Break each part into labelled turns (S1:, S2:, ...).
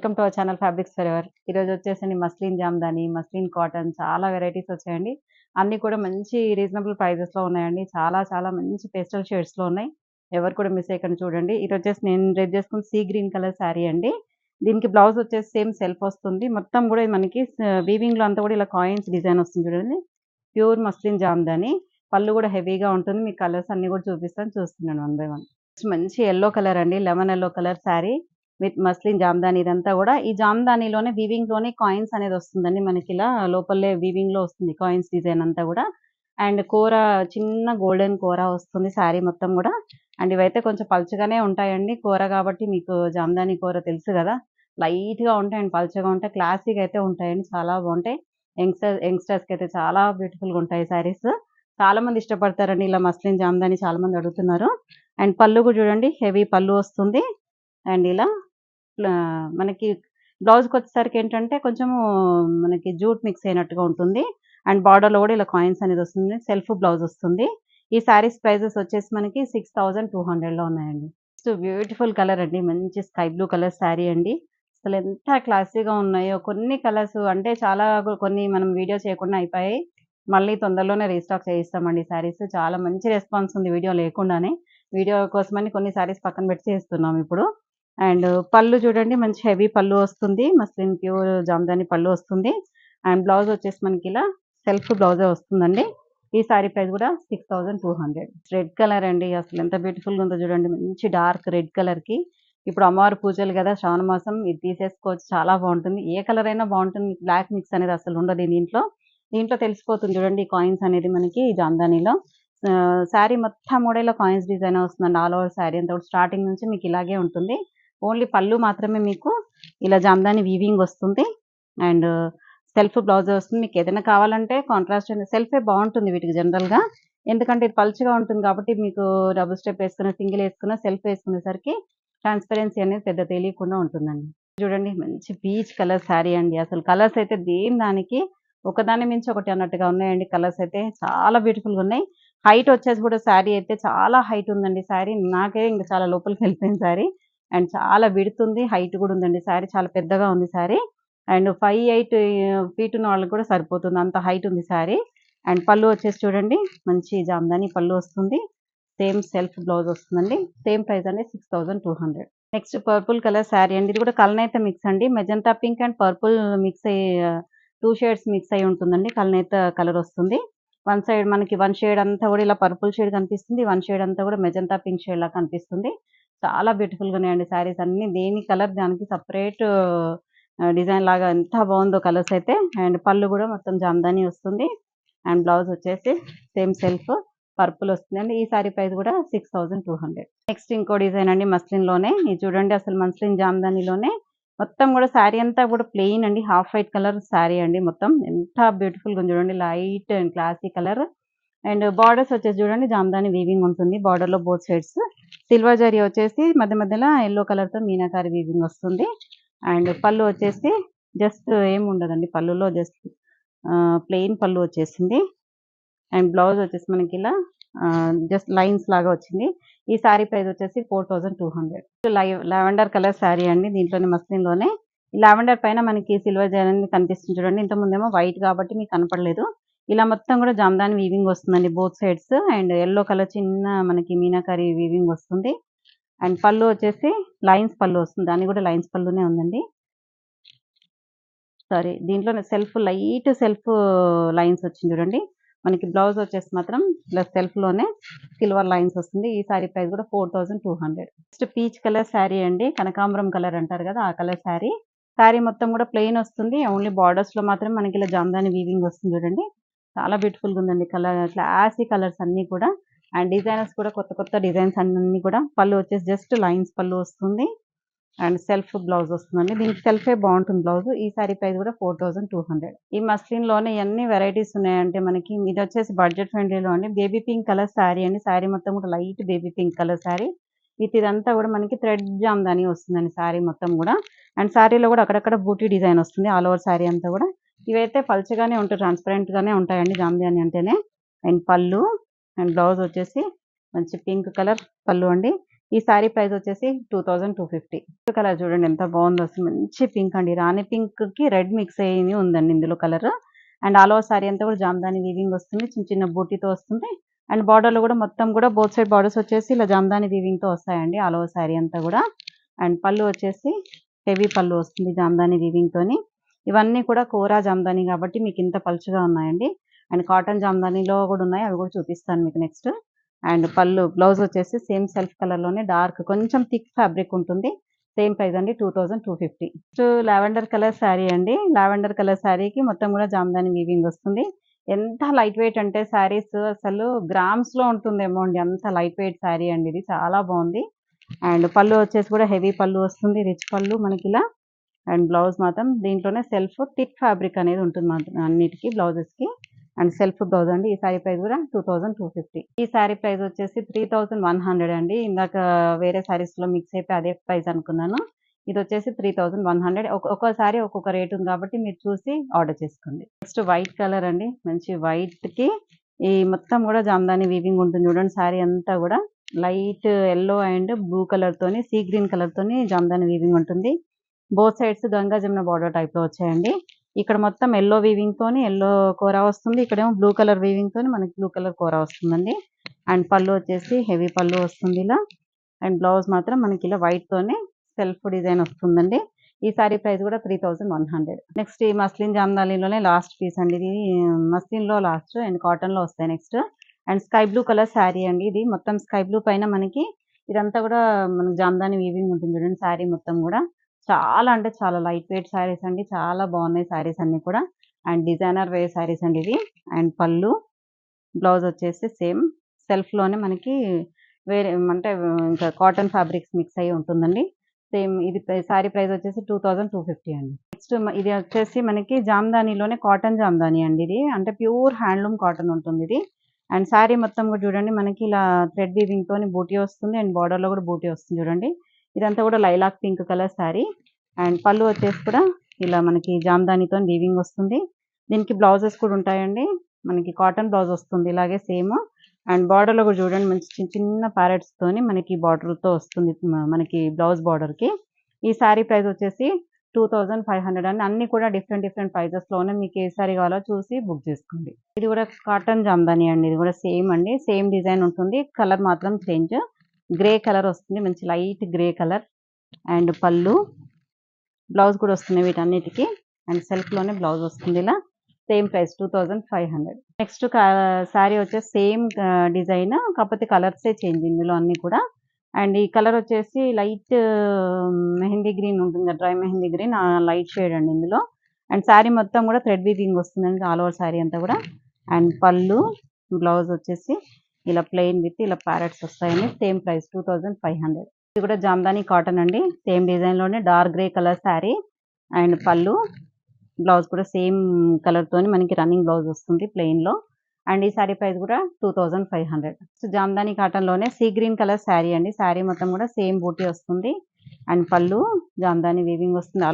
S1: Welcome to our channel fabrics for ever. ఈరోజు వచ్చేసండి muslin Jamdani, muslin cotton చాలా varieties వచ్చాయండి. అన్నీ కూడా మంచి రీజనబుల్ ప్రైజెస్‌లో ఉన్నాయండి. చాలా చాలా మంచి పేస్టల్ షేడ్స్‌లో ఉన్నాయి. ఎవరు కూడా మిస్ అయ్యకండి చూడండి. ఈరోజు వచ్చేసి నేను రేపు చేసుకున్న సీ గ్రీన్ కలర్ శారీ అండి. దీనికి బ్లౌజ్ వచ్చేసి సేమ్ సెల్ఫ్ వస్తుంది. మొత్తం కూడా మనకి వీవింగ్‌లో అంతా కూడా ఇలా కాయిన్స్ డిజైన్ వస్తుంది చూడండి. Pure muslin Jamdani. పళ్ళు కూడా హెవీగా ఉంటుంది. మీకు కలర్స్ అన్నీ కూడా చూపిస్తాను. చూస్తున్నాను వన్ బై వన్. మంచి యెల్లో కలర్ అండి. Lemon yellow colour sari with muslin Jamdani ఇదంతా కూడా ఈ జామ్దానిలోనే వీవింగ్‌లోనే కాయిన్స్ అనేది వస్తుందండి. మనకిలా లోపలే వీవింగ్‌లో వస్తుంది కాయిన్స్ డిజైన్ అంతా కూడా. అండ్ కూర చిన్న గోల్డెన్ కూర వస్తుంది శారీ మొత్తం కూడా. అండ్ ఇవైతే కొంచెం పల్చగానే ఉంటాయండి. కూర కాబట్టి మీకు జామ్దాని కూర తెలుసు కదా! లైట్‌గా ఉంటాయి అండ్ పల్చగా ఉంటాయి. క్లాసీగా అయితే ఉంటాయండి. చాలా బాగుంటాయి. యంగ్‌స్టర్స్‌కి అయితే చాలా బ్యూటిఫుల్‌గా ఉంటాయి శారీస్. చాలా మంది ఇష్టపడతారండి ఇలా మస్లిన్ జామ్దాని చాలా మంది అడుగుతున్నారు. అండ్ పళ్ళు కూడా చూడండి హెవీ పళ్ళు వస్తుంది. అండ్ ఇలా మనకి బ్లౌజ్‌కొచ్చేసరికి ఏంటంటే కొంచెము మనకి జూట్ మిక్స్ అయినట్టుగా ఉంటుంది. అండ్ బార్డర్‌లో కూడా ఇలా కాయిన్స్ అనేది వస్తుంది. సెల్ఫ్ బ్లౌజ్ వస్తుంది. ఈ శారీస్ ప్రైజెస్ వచ్చేసి మనకి 6200లో ఉన్నాయండి. నెక్స్ట్ బ్యూటిఫుల్ కలర్ అండి. మంచి స్కై బ్లూ కలర్ శారీ అండి. అసలు ఎంత క్లాసీగా ఉన్నాయో కొన్ని కలర్స్ అంటే చాలా కొన్ని మనం వీడియో చేయకుండా అయిపోయాయి. మళ్ళీ తొందరలోనే రీస్టాక్ చేయిస్తామండి శారీస్. చాలా మంచి రెస్పాన్స్ ఉంది వీడియో లేకుండానే. వీడియో కోసమని కొన్ని శారీస్ పక్కన పెట్టి చేస్తున్నాం ఇప్పుడు. అండ్ పళ్ళు చూడండి మంచి హెవీ పళ్ళు వస్తుంది. మస్లిన్ ప్యూర్ జామ్దాని పళ్ళు వస్తుంది. అండ్ బ్లౌజ్ వచ్చేసి మనకి ఇలా సెల్ఫ్ బ్లౌజే వస్తుందండి. ఈ సారీ ప్రైస్ కూడా 6200. రెడ్ కలర్ అండి. అసలు ఎంత బ్యూటిఫుల్‌గా ఉందో చూడండి. మంచి డార్క్ రెడ్ కలర్‌కి ఇప్పుడు అమ్మవారి పూజలు కదా! శ్రావణ మాసం ఇది తీసేసుకోవచ్చు. చాలా బాగుంటుంది. ఏ కలర్ అయినా బాగుంటుంది. బ్లాక్ మిక్స్ అనేది అసలు ఉండదు దీంట్లో. దీంట్లో తెలిసిపోతుంది చూడండి కాయిన్స్ అనేది మనకి జామ్దానిలో. శారీ మొత్తం కూడా ఇలా కాయిన్స్ డిజైన్ వస్తుందండి. ఆల్ ఓవర్ శారీ అంతా కూడా స్టార్టింగ్ నుంచి మీకు ఇలాగే ఉంటుంది. ఓన్లీ పళ్ళు మాత్రమే మీకు ఇలా జామ్దాని వీవింగ్ వస్తుంది. అండ్ సెల్ఫ్ బ్లౌజ్ వస్తుంది. మీకు ఏదైనా కావాలంటే కాంట్రాస్ట్ సెల్ఫే బాగుంటుంది వీటికి జనరల్‌గా. ఎందుకంటే ఇది పల్చగా ఉంటుంది కాబట్టి మీకు డబుల్ స్టెప్ వేసుకున్న, సింగిల్ వేసుకున్న, సెల్ఫ్ వేసుకునేసరికి ట్రాన్స్‌పరెన్సీ అనేది పెద్ద తెలియకుండా ఉంటుందండి. చూడండి మంచి పీచ్ కలర్ శారీ అండి. అసలు కలర్స్ అయితే దేని దానికి ఒకదాని మించి ఒకటి అన్నట్టుగా ఉన్నాయండి. కలర్స్ అయితే చాలా బ్యూటిఫుల్‌గా ఉన్నాయి. హైట్ వచ్చేసి కూడా శారీ అయితే చాలా హైట్ ఉందండి శారీ. నాకే ఇంక చాలా లోపలికి వెళ్ళిపోయింది శారీ. అండ్ చాలా విడ్త్ ఉంది. హైట్ కూడా ఉందండి. శారీ చాలా పెద్దగా ఉంది శారీ. అండ్ 5, 8 ఫీట్ ఉన్న వాళ్ళకి కూడా సరిపోతుంది. అంత హైట్ ఉంది శారీ. అండ్ పళ్ళు వచ్చేసి చూడండి మంచి జామ్దాని పళ్ళు వస్తుంది. సేమ్ సెల్ఫ్ బ్లౌజ్ వస్తుందండి. సేమ్ ప్రైస్ అండి 6200. నెక్స్ట్ పర్పుల్ కలర్ శారీ అండి. ఇది కూడా కలనేత మిక్స్ అండి. Magenta pink and purple mix అయ్యి 2 షేడ్స్ మిక్స్ అయ్యి ఉంటుందండి. కలనేత కలర్ వస్తుంది. వన్ సైడ్ మనకి వన్ షేడ్ అంతా కూడా ఇలా పర్పుల్ షేడ్ కనిపిస్తుంది. వన్ షేడ్ అంతా కూడా మెజంతా పింక్ షేడ్ లాగా కనిపిస్తుంది. చాలా బ్యూటిఫుల్‌గా ఉన్నాయండి శారీస్ అన్నీ. దేని కలర్ దానికి సెపరేట్ డిజైన్ లాగా ఎంత బాగుందో కలర్స్ అయితే. అండ్ పళ్ళు కూడా మొత్తం జామ్దాని వస్తుంది. అండ్ బ్లౌజ్ వచ్చేసి సేమ్ సెల్ఫ్ పర్పుల్ వస్తుందండి. ఈ శారీ ప్రైస్ కూడా 6200. నెక్స్ట్ ఇంకో డిజైన్ అండి మస్లిన్‌లోనే. ఇది చూడండి అసలు మస్లిన్ జామ్దానిలోనే మొత్తం కూడా శారీ అంతా కూడా ప్లెయిన్ అండి. హాఫ్ వైట్ కలర్ శారీ అండి మొత్తం. ఎంత బ్యూటిఫుల్‌గా ఉంది చూడండి. Light and classy colour. And borders వచ్చేసి చూడండి జామ్దాని వీవింగ్ ఉంటుంది. బార్డర్‌లో బోత్ సైడ్స్. సిల్వర్ జరీ వచ్చేసి మధ్య మధ్యలో యెల్లో కలర్‌తో మీనాకారి వీవింగ్ వస్తుంది. అండ్ పళ్ళు వచ్చేసి జస్ట్ ఏముండదండి పళ్ళులో జస్ట్ ప్లెయిన్ పళ్ళు వచ్చేసింది. అండ్ బ్లౌజ్ వచ్చేసి మనకి ఇలా జస్ట్ లైన్స్ లాగా వచ్చింది. ఈ శారీ ప్రైస్ వచ్చేసి 4200. లావెండర్ కలర్ శారీ అండి. దీంట్లోనే మస్లిన్‌లోనే లావెండర్ పైన మనకి సిల్వర్ జరీ అనేది కనిపిస్తుంది చూడండి. ఇంతకుముందేమో వైట్ కాబట్టి మీకు కనపడలేదు. ఇలా మొత్తం కూడా జామ్దాని వీవింగ్ వస్తుందండి both sides. And yellow colour చిన్న మనకి మీనాకారి వీవింగ్ వస్తుంది. అండ్ పళ్ళు వచ్చేసి లైన్స్ పళ్ళు వస్తుంది. దాన్ని కూడా లైన్స్ పళ్ళునే ఉందండి. సారీ దీంట్లోనే లైట్ సెల్ఫ్ లైన్స్ వచ్చింది చూడండి. మనకి బ్లౌజ్ వచ్చేసి మాత్రం ఇలా సెల్ఫ్‌లోనే సిల్వర్ లైన్స్ వస్తుంది. ఈ శారీ ప్రైస్ కూడా 4200. నెక్స్ట్ పీచ్ కలర్ శారీ అండి. కనకాంబరం కలర్ అంటారు కదా! ఆ కలర్ శారీ. శారీ మొత్తం కూడా ప్లెయిన్ వస్తుంది. ఓన్లీ బార్డర్స్‌లో మాత్రం మనకి ఇలా జామ్దాని వీవింగ్ వస్తుంది చూడండి. చాలా బ్యూటిఫుల్‌గా ఉందండి. క్లాసీ కలర్స్ అన్నీ కూడా. అండ్ డిజైనర్స్ కూడా కొత్త కొత్త డిజైన్స్ అన్నీ కూడా. పళ్ళు వచ్చేసి జస్ట్ లైన్స్ పళ్ళు వస్తుంది. అండ్ సెల్ఫ్ బ్లౌజ్ వస్తుందండి. దీనికి సెల్ఫే బాగుంటుంది బ్లౌజ్. ఈ శారీ ప్రైస్ కూడా 4200. ఈ మస్లిన్‌లోనే ఎన్ని వెరైటీస్ ఉన్నాయంటే మనకి ఇది వచ్చేసి బడ్జెట్ ఫ్రెండ్లీలో అండి. బేబీ పింక్ కలర్ శారీ అండి. శారీ మొత్తం కూడా light baby pink colour sari. ఇదంతా కూడా మనకి థ్రెడ్ జామ్దాని వస్తుందండి శారీ మొత్తం కూడా. అండ్ శారీలో కూడా అక్కడక్కడ బూటీ డిజైన్ వస్తుంది. ఆల్ ఓవర్ శారీ అంతా కూడా. ఇవైతే పల్చగానే ఉంటాయి. ట్రాన్స్పరెంట్ గానే ఉంటాయండి జామ్దాని అంటేనే. అండ్ పళ్ళు అండ్ బ్లౌజ్ వచ్చేసి మంచి పింక్ కలర్ పళ్ళు అండి. ఈ శారీ ప్రైస్ వచ్చేసి 2250. కలర్ చూడండి ఎంత బాగుందో, అసలు మంచి పింక్ అండి, రాణి పింక్ కి రెడ్ మిక్స్ అయ్యి ఉందండి ఇందులో colour. And all over sari అంతా కూడా జామ్దాని వీవింగ్ వస్తుంది, చిన్న చిన్న బూటీతో వస్తుంది. అండ్ బార్డర్ లో కూడా మొత్తం కూడా బోత్ సైడ్ బార్డర్స్ వచ్చేసి ఇలా జామ్దాని వీవింగ్ తో వస్తాయండి ఆల్ ఓవర్ శారీ అంతా కూడా. అండ్ పళ్ళు వచ్చేసి హెవీ పళ్ళు వస్తుంది జామ్దాని వీవింగ్ తోని. ఇవన్నీ కూడా కోరా జామ్దాని కాబట్టి మీకు ఇంత పలుచగా ఉన్నాయండి. అండ్ కాటన్ జామ్దానిలో కూడా ఉన్నాయి, అవి కూడా చూపిస్తాను మీకు నెక్స్ట్. అండ్ పళ్ళు బ్లౌజ్ వచ్చేసి సేమ్ సెల్ఫ్ కలర్ లోనే డార్క్ కొంచెం థిక్ ఫ్యాబ్రిక్ ఉంటుంది. సేమ్ ప్రైస్ అండి 2250. నెక్స్ట్ లావెండర్ కలర్ శారీ అండి. లావెండర్ కలర్ శారీకి మొత్తం కూడా జామ్దాని వీవింగ్ వస్తుంది. ఎంత లైట్ వెయిట్ అంటే శారీస్ అసలు గ్రామ్స్ లో ఉంటుందేమో అండి, అంత లైట్ వెయిట్ శారీ అండి ఇది, చాలా బాగుంది. అండ్ పళ్ళు వచ్చేసి కూడా హెవీ పళ్ళు వస్తుంది, రిచ్ పళ్ళు మనకి ఇలా. అండ్ బ్లౌజ్ మాత్రం దీంట్లోనే సెల్ఫ్ థిక్ ఫ్యాబ్రిక్ అనేది ఉంటుంది అన్నిటికీ బ్లౌజెస్ కి. అండ్ సెల్ఫ్ బ్లౌజ్ అండి. ఈ సారీ ప్రైస్ కూడా 2250. ఈ సారీ ప్రైస్ వచ్చేసి 3100 అండి. ఇందాక వేరే సారీస్ లో మిక్స్ అయిపోయి అదే ప్రైస్ అనుకున్నాను. ఇది వచ్చేసి 3100. ఒక్కొక్కసారి ఒక్కొక్క రేట్ ఉంది కాబట్టి మీరు చూసి ఆర్డర్ చేసుకోండి. నెక్స్ట్ వైట్ కలర్ అండి, మంచి వైట్ కి ఈ మొత్తం కూడా జామ్దాని వీవింగ్ ఉంటుంది చూడండి. సారీ అంతా కూడా light yellow and blue colour తోని, సీ గ్రీన్ కలర్ తోని జామ్దాని వీవింగ్ ఉంటుంది. Both sides Ganga Jamuna border type లో వచ్చాయండి. ఇక్కడ మొత్తం ఎల్లో వీవింగ్ తోని ఎల్లో కోరా వస్తుంది, ఇక్కడేమో బ్లూ కలర్ వీవింగ్ తోని మనకి బ్లూ కలర్ కోరా వస్తుందండి. అండ్ పళ్ళు వచ్చేసి హెవీ పళ్ళు వస్తుంది ఇలా. అండ్ బ్లౌజ్ మాత్రం మనకి ఇలా వైట్ తోనే సెల్ఫ్ డిజైన్ వస్తుందండి. ఈ సారీ ప్రైస్ కూడా 3100. నెక్స్ట్ ఈ మస్లిన్ జామ్దానిలోనే లాస్ట్ పీస్ అండి ఇది, మస్లిన్ లో లాస్ట్ అండ్ కాటన్ లో వస్తాయి next. And sky blue colour sari అండి ఇది, మొత్తం స్కై బ్లూ పైన మనకి ఇదంతా కూడా మనకి జామ్దాని వీవింగ్ ఉంటుంది చూడండి. శారీ మొత్తం కూడా చాలా అంటే చాలా లైట్ వెయిట్ శారీస్ అండి, చాలా బాగున్నాయి శారీస్ అన్ని కూడా. అండ్ డిజైనర్ వేర్ శారీస్ అండి ఇవి. అండ్ పళ్ళు బ్లౌజ్ వచ్చేసి సేమ్ సెల్ఫ్ లోనే మనకి వేరే అంటే ఇంకా కాటన్ ఫ్యాబ్రిక్స్ మిక్స్ అయ్యి ఉంటుందండి. సేమ్ ఇది శారీ ప్రైస్ వచ్చేసి 2250 అండి. నెక్స్ట్ ఇది వచ్చేసి మనకి జామ్దానిలోనే కాటన్ జామ్దాని అండి ఇది, అంటే ప్యూర్ హ్యాండ్లూమ్ కాటన్ ఉంటుంది ఇది. అండ్ శారీ మొత్తం కూడా చూడండి మనకి ఇలా థ్రెడ్ వీవింగ్ తోని బూటీ వస్తుంది, అండ్ బార్డర్ లో కూడా బూటీ వస్తుంది చూడండి. ఇదంతా కూడా lilac pink colour sari. And పళ్ళు వచ్చేసి కూడా ఇలా మనకి జామ్దానితో వీవింగ్ వస్తుంది. దీనికి బ్లౌజెస్ కూడా ఉంటాయండి, మనకి కాటన్ బ్లౌజ్ వస్తుంది ఇలాగే సేమ్. అండ్ బార్డర్ లో కూడా చూడండి మంచి చిన్న చిన్న ప్యారెట్స్ తోని మనకి బార్డర్ తో వస్తుంది మనకి బ్లౌజ్ బార్డర్ కి. ఈ శారీ ప్రైస్ వచ్చేసి 2500 అండి. అన్ని కూడా డిఫరెంట్ డిఫరెంట్ ప్రైజెస్ లోనే, మీకు ఏ సారీ కావాలో చూసి బుక్ చేసుకోండి. ఇది కూడా కాటన్ జామ్దాని అండి, ఇది కూడా సేమ్ అండి, సేమ్ డిజైన్ ఉంటుంది, కలర్ మాత్రం చేంజ్. గ్రే కలర్ వస్తుంది, మంచి లైట్ గ్రే కలర్. అండ్ పళ్ళు బ్లౌజ్ కూడా వస్తుంది వీటన్నిటికి. అండ్ సెల్ఫ్ లోనే బ్లౌజ్ వస్తుంది ఇలా. Same price 2500. నెక్స్ట్ శారీ వచ్చేసి సేమ్ డిజైన్, కాకపోతే కలర్సే చేంజ్ ఇందులో అన్ని కూడా. అండ్ ఈ కలర్ వచ్చేసి లైట్ మెహందీ గ్రీన్ ఉంటుంది, dry mehndi green light shade అండి ఇందులో. అండ్ శారీ మొత్తం కూడా థ్రెడ్ వీవింగ్ వస్తుందండి ఆల్ ఓవర్ శారీ అంతా కూడా. అండ్ పళ్ళు బ్లౌజ్ వచ్చేసి ఇలా ప్లెయిన్ విత్ ఇలా ప్యారెట్స్ వస్తాయండి. Same price 2500. ఇది కూడా జామ్దాని కాటన్ అండి, సేమ్ డిజైన్ లోనే dark grey colour sari. And పళ్ళు బ్లౌజ్ కూడా సేమ్ కలర్ తోని మనకి రన్నింగ్ బ్లౌజ్ వస్తుంది ప్లెయిన్ లో. అండ్ ఈ శారీ ప్రైస్ కూడా 2500. జామ్దాని కాటన్ లోనే సీ గ్రీన్ కలర్ శారీ అండి, శారీ మొత్తం కూడా సేమ్ బూటీ వస్తుంది. అండ్ పళ్ళు జామ్దాని వీవింగ్ వస్తుంది,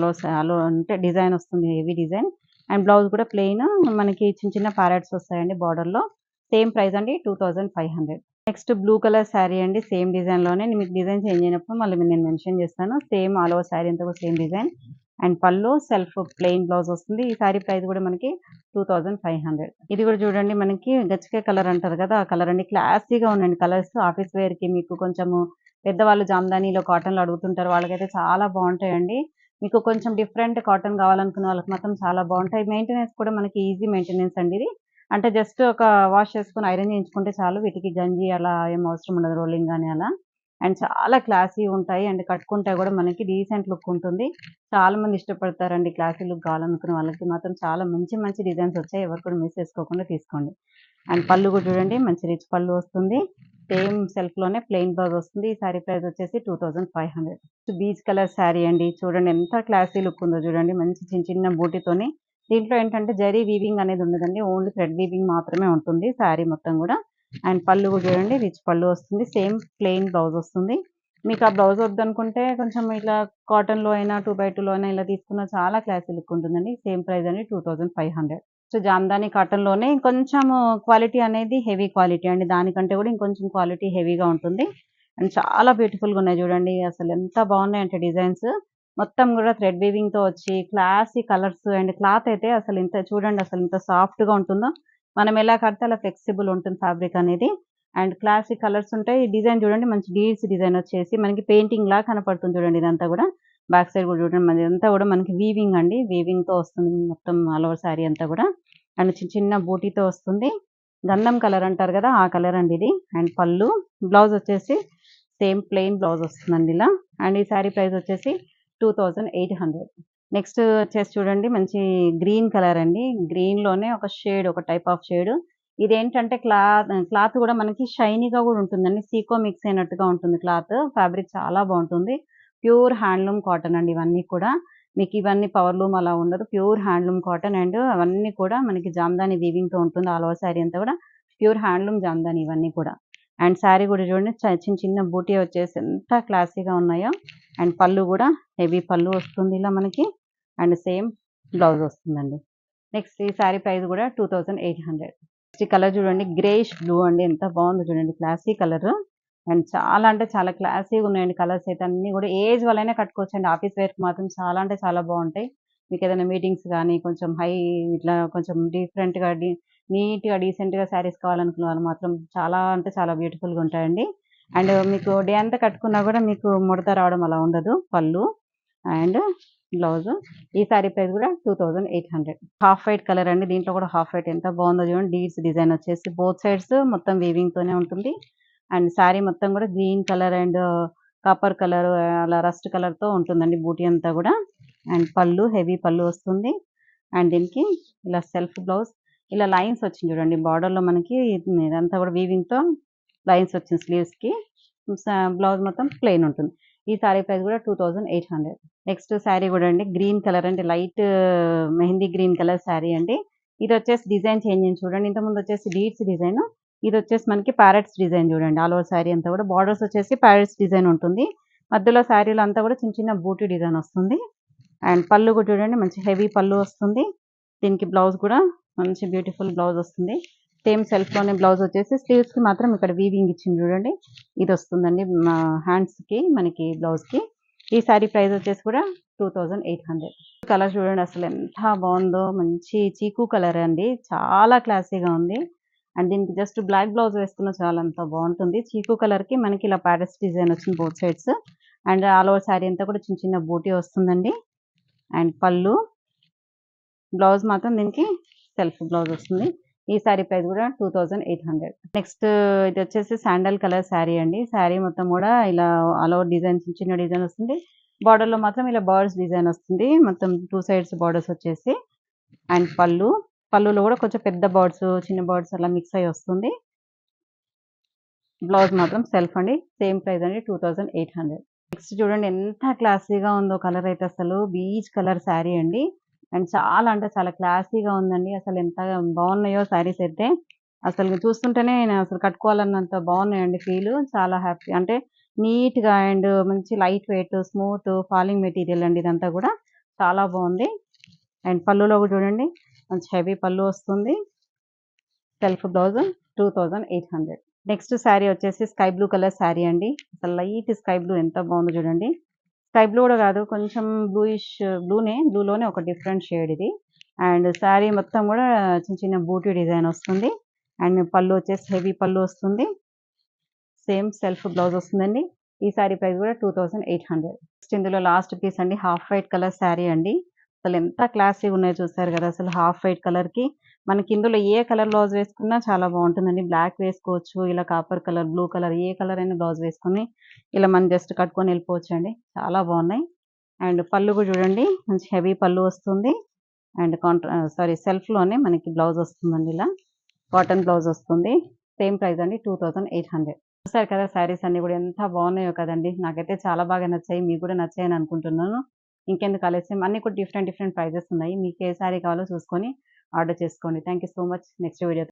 S1: అలో అంటే డిజైన్ వస్తుంది హెవీ డిజైన్. అండ్ బ్లౌజ్ కూడా ప్లెయిన్ మనకి చిన్న చిన్న ప్యారెట్స్ వస్తాయండి బార్డర్ లో. సేమ్ ప్రైస్ అండి 2500. నెక్స్ట్ బ్లూ కలర్ శారీ అండి, సేమ్ డిజైన్ లోనే, మీకు డిజైన్ చేంజ్ అయినప్పుడు మళ్ళీ నేను మెన్షన్ చేస్తాను. సేమ్ ఆల్ ఓవర్ శారీ అంతా కూడా సేమ్ డిజైన్. అండ్ పళ్ళు సెల్ఫ్ ప్లెయిన్ బ్లౌజ్ వస్తుంది. ఈ శారీ ప్రైస్ కూడా మనకి 2500. ఇది కూడా చూడండి మనకి గచ్చికాయ కలర్ అంటారు కదా ఆ కలర్ అండి, క్లాసీగా ఉండండి కలర్స్. ఆఫీస్ వేర్ కి మీకు కొంచెము పెద్దవాళ్ళు జామ్దానిలో కాటన్ లో అడుగుతుంటారు, వాళ్ళకైతే చాలా బాగుంటాయండి. మీకు కొంచెం డిఫరెంట్ కాటన్ కావాలనుకున్న వాళ్ళకి మాత్రం చాలా బాగుంటాయి. మెయింటెనెన్స్ కూడా మనకి ఈజీ మెయింటెనెన్స్ అండి ఇది, అంటే జస్ట్ ఒక వాష్ చేసుకుని ఐరన్ చేయించుకుంటే చాలు, వీటికి గంజి అలా ఏం అవసరం ఉండదు, రోలింగ్ కానీ అలా. అండ్ చాలా క్లాసీ ఉంటాయి, అండ్ కట్టుకుంటే కూడా మనకి డీసెంట్ లుక్ ఉంటుంది. చాలా మంది ఇష్టపడతారండి క్లాసీ లుక్ కావాలనుకున్న వాళ్ళకి మాత్రం. చాలా మంచి మంచి డిజైన్స్ వచ్చాయి, ఎవరు కూడా మిస్ చేసుకోకుండా తీసుకోండి. అండ్ పళ్ళు కూడా చూడండి మంచి రిచ్ పళ్ళు వస్తుంది, సేమ్ సెల్ఫ్ లోనే ప్లెయిన్ బ్లౌజ్ వస్తుంది. ఈ శారీ ప్రైస్ వచ్చేసి 2500. బీచ్ కలర్ శారీ అండి, చూడండి ఎంత క్లాసీ లుక్ ఉందో చూడండి, మంచి చిన్న చిన్న బూటీతోని. దీంట్లో ఏంటంటే జరీ వీవింగ్ అనేది ఉండదండి, ఓన్లీ థ్రెడ్ వీవింగ్ మాత్రమే ఉంటుంది శారీ మొత్తం కూడా. అండ్ పళ్ళు కూడా చూడండి రిచ్ పళ్ళు వస్తుంది, సేమ్ ప్లెయిన్ బ్లౌజ్ వస్తుంది. మీకు ఆ బ్లౌజ్ వద్దనుకుంటే కొంచెం ఇట్లా కాటన్ లో అయినా 2x2 లో అయినా ఇలా తీసుకున్న చాలా క్లాసీ లుక్ ఉంటుందండి. సేమ్ ప్రైస్ అండి 2500. సో జామ్దాని కాటన్ లోనే కొంచెం క్వాలిటీ అనేది హెవీ క్వాలిటీ అండి, దానికంటే కూడా ఇంకొంచెం క్వాలిటీ హెవీగా ఉంటుంది. అండ్ చాలా బ్యూటిఫుల్‌గా ఉన్నాయి చూడండి. అసలు ఎంత బాగున్నాయంటే డిజైన్స్. మొత్తం కూడా థ్రెడ్ వీవింగ్‌తో వచ్చి క్లాసీ కలర్స్ అండ్ క్లాత్ అయితే అసలు ఇంత చూడండి అసలు ఇంత సాఫ్ట్‌గా ఉంటుందో. మనం ఎలా కడితే అలా ఫ్లెక్సిబుల్ ఉంటుంది ఫ్యాబ్రిక్ అనేది. అండ్ క్లాసీ కలర్స్ ఉంటాయి. డిజైన్ చూడండి మంచి బీడ్స్ డిజైన్ వచ్చేసి మనకి పెయింటింగ్‌లా కనపడుతుంది చూడండి ఇదంతా కూడా. బ్యాక్ సైడ్ కూడా చూడండి ఇదంతా కూడా మనకి వీవింగ్ అండి. వీవింగ్‌తో వస్తుంది మొత్తం ఆల్ ఓవర్ శారీ అంతా కూడా. అండ్ చిన్న చిన్న బూటీతో వస్తుంది. గంధం కలర్ అంటారు కదా! ఆ కలర్ అండి ఇది. అండ్ పళ్ళు, బ్లౌజ్ వచ్చేసి సేమ్ ప్లెయిన్ బ్లౌజ్ వస్తుందండి ఇలా. అండ్ ఈ శారీ ప్రైస్ వచ్చేసి 2800. నెక్స్ట్ వచ్చేసి చూడండి మంచి గ్రీన్ కలర్ అండి. గ్రీన్‌లోనే ఒక షేడ్, ఒక టైప్ ఆఫ్ షేడ్. ఇదేంటంటే క్లాత్ కూడా మనకి షైనీగా కూడా ఉంటుందండి. సీకో మిక్స్ అయినట్టుగా ఉంటుంది క్లాత్. ఫ్యాబ్రిక్ చాలా బావుంటుంది. ప్యూర్ హ్యాండ్లూమ్ కాటన్ అండి ఇవన్నీ కూడా. మీకు ఇవన్నీ పవర్లూమ్ అలా ఉండదు. ప్యూర్ హ్యాండ్లూమ్ కాటన్ అండ్ అవన్నీ కూడా మనకి జామ్దాని వీవింగ్‌తో ఉంటుంది. ఆల్ ఓవర్ శారీ అంతా కూడా ప్యూర్ హ్యాండ్లూమ్ జామ్దాని ఇవన్నీ కూడా. అండ్ శారీ కూడా చూడండి చిన్న చిన్న బూటీ వచ్చేసి ఎంత క్లాసీగా ఉన్నాయో. అండ్ పళ్ళు కూడా హెవీ పళ్ళు వస్తుంది ఇలా మనకి. అండ్ సేమ్ బ్లౌజ్ వస్తుందండి. నెక్స్ట్ ఈ శారీ ప్రైస్ కూడా 2800. నెక్స్ట్ ఈ కలర్ చూడండి గ్రేయిష్ బ్లూ అండి. ఎంత బాగుందో చూడండి క్లాసీ కలర్. అండ్ చాలా అంటే చాలా క్లాసీగా ఉన్నాయండి కలర్స్ అయితే అన్నీ కూడా. ఏజ్ వాళ్ళైనా కట్టుకోవచ్చండి. ఆఫీస్ వేర్‌కి మాత్రం చాలా అంటే చాలా బాగుంటాయి. మీకు ఏదైనా మీటింగ్స్ గానీ కొంచెం ఇట్లా కొంచెం డిఫరెంట్‌గా నీట్‌గా డీసెంట్‌గా శారీస్ కావాలనుకున్న వాళ్ళు మాత్రం చాలా అంటే చాలా బ్యూటిఫుల్‌గా ఉంటాయండి. అండ్ మీకు డే అంతా కట్టుకున్నా కూడా మీకు ముడత రావడం అలా ఉండదు. పళ్ళు అండ్ బ్లౌజ్. ఈ శారీ ప్రైస్ కూడా 2800. హాఫ్ వైట్ కలర్ అండి. దీంట్లో కూడా హాఫ్ వైట్ ఎంత బాగుందో చూడండి. డీడ్స్ డిజైన్ వచ్చేసి బోత్ సైడ్స్ మొత్తం వీవింగ్‌తోనే ఉంటుంది. అండ్ శారీ మొత్తం కూడా green colour and copper colour అలా రస్ట్ కలర్‌తో ఉంటుందండి బూటీ అంతా కూడా. అండ్ పళ్ళు హెవీ పళ్ళు వస్తుంది. అండ్ దీనికి ఇలా సెల్ఫ్ బ్లౌజ్ ఇలా లైన్స్ వచ్చింది చూడండి. బార్డర్‌లో మనకి ఇదంతా కూడా వీవింగ్‌తో లైన్స్ వచ్చింది స్లీవ్స్‌కి. బ్లౌజ్ మొత్తం ప్లెయిన్ ఉంటుంది. ఈ శారీ ప్రైస్ కూడా 2800. నెక్స్ట్ శారీ కూడా అండి గ్రీన్ కలర్ అంటే light mehndi green colour sari అండి. ఇది వచ్చేసి డిజైన్ చేంజ్ అయింది చూడండి. ఇంతకుముందు వచ్చేసి బీడ్స్ డిజైన్. ఇది వచ్చేసి మనకి ప్యారెట్స్ డిజైన్ చూడండి. ఆల్ ఓవర్ శారీ అంతా కూడా బార్డర్స్ వచ్చేసి ప్యారెట్స్ డిజైన్ ఉంటుంది. మధ్యలో శారీలో అంతా కూడా చిన్న చిన్న బూటీ డిజైన్ వస్తుంది. అండ్ పళ్ళు కూడా చూడండి మంచి హెవీ పళ్ళు వస్తుంది. దీనికి బ్లౌజ్ కూడా మంచి బ్యూటిఫుల్ బ్లౌజ్ వస్తుంది. సేమ్ సెల్ఫ్‌లోనే బ్లౌజ్ వచ్చేసి స్లీవ్స్‌కి మాత్రం ఇక్కడ వీవింగ్ ఇచ్చింది చూడండి. ఇది వస్తుందండి హ్యాండ్స్‌కి మనకి బ్లౌజ్‌కి. ఈ శారీ ప్రైస్ వచ్చేసి కూడా 2800. కలర్ చూడండి అసలు ఎంత బాగుందో. మంచి చీకు కలర్ అండి. చాలా క్లాసీగా ఉంది. అండ్ దీనికి జస్ట్ బ్లాక్ బ్లౌజ్ వేసుకున్న చాలు అంత బాగుంటుంది. చీకు కలర్‌కి మనకి ఇలా ప్యారెట్స్ డిజైన్ వచ్చింది both sides. And all over sari అంతా కూడా చిన్న చిన్న బూటీ వస్తుందండి. అండ్ పళ్ళు, బ్లౌజ్ మాత్రం దీనికి సెల్ఫ్ బ్లౌజ్ వస్తుంది. ఈ శారీ ప్రైస్ కూడా 2800. నెక్స్ట్ ఇది వచ్చేసి శాండల్ కలర్ శారీ అండి. శారీ మొత్తం కూడా ఇలా ఆల్ ఓవర్ డిజైన్ చిన్న చిన్న డిజైన్ వస్తుంది. బార్డర్‌లో మాత్రం ఇలా బర్డ్స్ డిజైన్ వస్తుంది. మొత్తం 2 సైడ్స్ బార్డర్స్ వచ్చేసి. అండ్ పళ్ళులో కూడా కొంచెం పెద్ద బర్డ్స్, చిన్న బర్డ్స్ అలా మిక్స్ అయ్యి వస్తుంది. బ్లౌజ్ మాత్రం సెల్ఫ్ అండి. సేమ్ ప్రైస్ అండి 2800. నెక్స్ట్ చూడండి ఎంత క్లాసీగా ఉందో కలర్ అయితే అసలు బీచ్ కలర్ శారీ అండి. అండ్ చాలా అంటే చాలా క్లాసీగా ఉందండి. అసలు ఎంత బాగున్నాయో శారీస్ అయితే. అసలు చూస్తుంటేనే అసలు కట్టుకోవాలన్నంత బాగున్నాయండి ఫీల్. చాలా హ్యాపీ అంటే నీట్‌గా అండ్ మంచి light weight, smooth falling material అండి ఇదంతా కూడా. చాలా బాగుంది. అండ్ పళ్ళులో కూడా చూడండి మంచి హెవీ పళ్ళు వస్తుంది. Self blouse 2800. నెక్స్ట్ శారీ వచ్చేసి స్కై బ్లూ కలర్ శారీ అండి. అసలు లైట్ స్కై బ్లూ ఎంత బాగుందో చూడండి. స్కై బ్లూ కూడా కాదు కొంచెం బ్లూయిష్ బ్లూలోనే ఒక డిఫరెంట్ షేడ్ ఇది. అండ్ శారీ మొత్తం కూడా చిన్న చిన్న బూటీ డిజైన్ వస్తుంది. అండ్ పళ్ళు వచ్చేసి హెవీ పళ్ళు వస్తుంది. సేమ్ సెల్ఫ్ బ్లౌజ్ వస్తుందండి. ఈ శారీ ప్రైస్ కూడా 2800. నెక్స్ట్ ఇందులో లాస్ట్ పీస్ అండి హాఫ్ వైట్ కలర్ శారీ అండి. అసలు ఎంత క్లాసీగా ఉన్నాయో చూసారు కదా! అసలు హాఫ్ వైట్ కలర్‌కి మనకి ఇందులో ఏ కలర్ బ్లౌజ్ వేసుకున్నా చాలా బాగుంటుందండి. బ్లాక్ వేసుకోవచ్చు. ఇలా కాపర్ కలర్, బ్లూ కలర్ ఏ కలర్ అయినా బ్లౌజ్ వేసుకొని ఇలా మనం జస్ట్ కట్టుకొని వెళ్ళిపోవచ్చండి. చాలా బాగున్నాయి. అండ్ పళ్ళు కూడా చూడండి మంచి హెవీ పళ్ళు వస్తుంది. అండ్ సెల్ఫ్‌లోనే మనకి బ్లౌజ్ వస్తుందండి ఇలా. కాటన్ బ్లౌజ్ వస్తుంది. సేమ్ ప్రైస్ అండి 2800. చూసారు కదా! శారీస్ అన్నీ కూడా ఎంత బాగున్నాయో కదండీ! నాకైతే చాలా బాగా నచ్చాయి. మీకు కూడా నచ్చాయని అనుకుంటున్నాను. ఇంకెందుకు ఆలస్యం అన్నీ కూడా డిఫరెంట్ డిఫరెంట్ ప్రైజెస్ ఉన్నాయి. మీకు ఏ శారీ కావాలో చూసుకొని ఆర్డర్ చేసుకోండి. Thank you so much. Next video